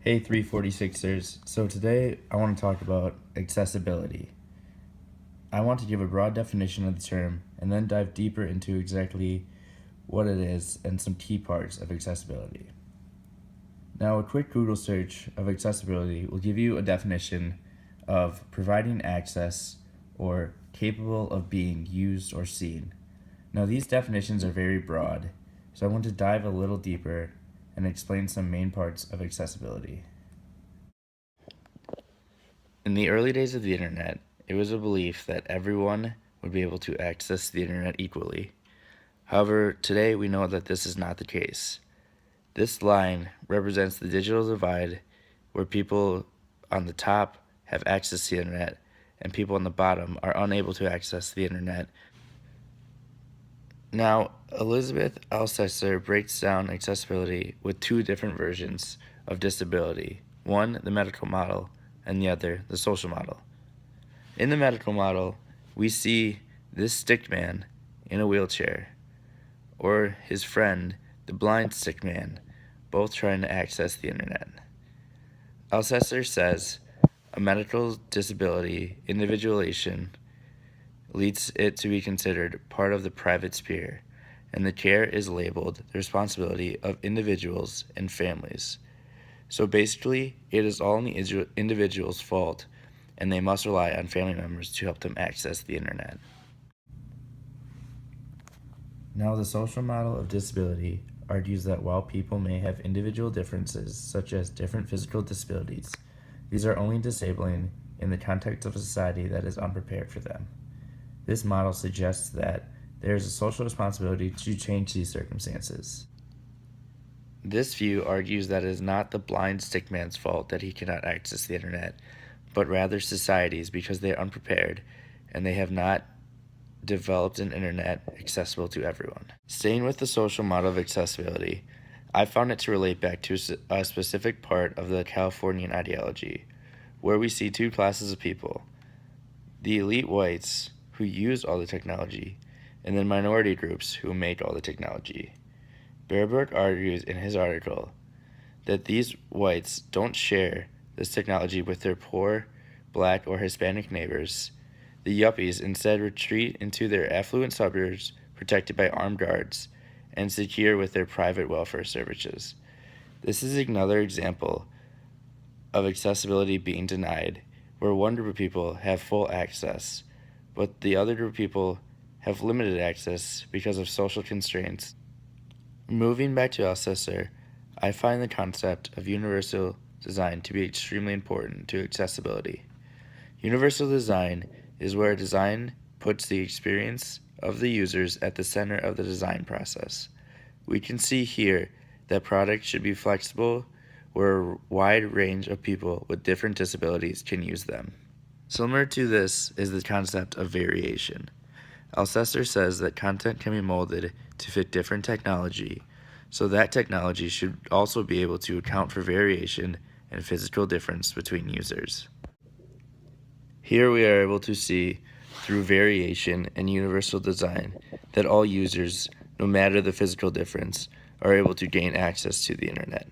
Hey 346ers, so today I want to talk about accessibility. I want to give a broad definition of the term and then dive deeper into exactly what it is and some key parts of accessibility. Now, a quick Google search of accessibility will give you a definition of providing access or capable of being used or seen. Now, these definitions are very broad, so I want to dive a little deeper and explain some main parts of accessibility. In the early days of the internet, it was a belief that everyone would be able to access the internet equally. However, today we know that this is not the case. This line represents the digital divide where people on the top have access to the internet and people on the bottom are unable to access the internet. Now, Elizabeth Alcester breaks down accessibility with two different versions of disability. One, the medical model, and the other, the social model. In the medical model, we see this stick man in a wheelchair, or his friend, the blind stick man, both trying to access the internet. Alcester says a medical disability individualization leads it to be considered part of the private sphere, and the care is labeled the responsibility of individuals and families. So basically, it is all in the individual's fault, and they must rely on family members to help them access the internet. Now, the social model of disability argues that while people may have individual differences, such as different physical disabilities, these are only disabling in the context of a society that is unprepared for them. This model suggests that there is a social responsibility to change these circumstances. This view argues that it is not the blind stick man's fault that he cannot access the internet, but rather society's, because they are unprepared and they have not developed an internet accessible to everyone. Staying with the social model of accessibility, I found it to relate back to a specific part of the Californian ideology, where we see two classes of people: the elite whites, who use all the technology, and then minority groups who make all the technology. Baerberg argues in his article that these whites don't share this technology with their poor, black, or Hispanic neighbors. The yuppies instead retreat into their affluent suburbs protected by armed guards and secure with their private welfare services. This is another example of accessibility being denied, where one group of people have full access, but the other group of people have limited access because of social constraints. Moving back to Alcester, I find the concept of universal design to be extremely important to accessibility. Universal design is where design puts the experience of the users at the center of the design process. We can see here that products should be flexible, where a wide range of people with different disabilities can use them. Similar to this is the concept of variation. Alcester says that content can be molded to fit different technology, so that technology should also be able to account for variation and physical difference between users. Here we are able to see, through variation and universal design, that all users, no matter the physical difference, are able to gain access to the internet.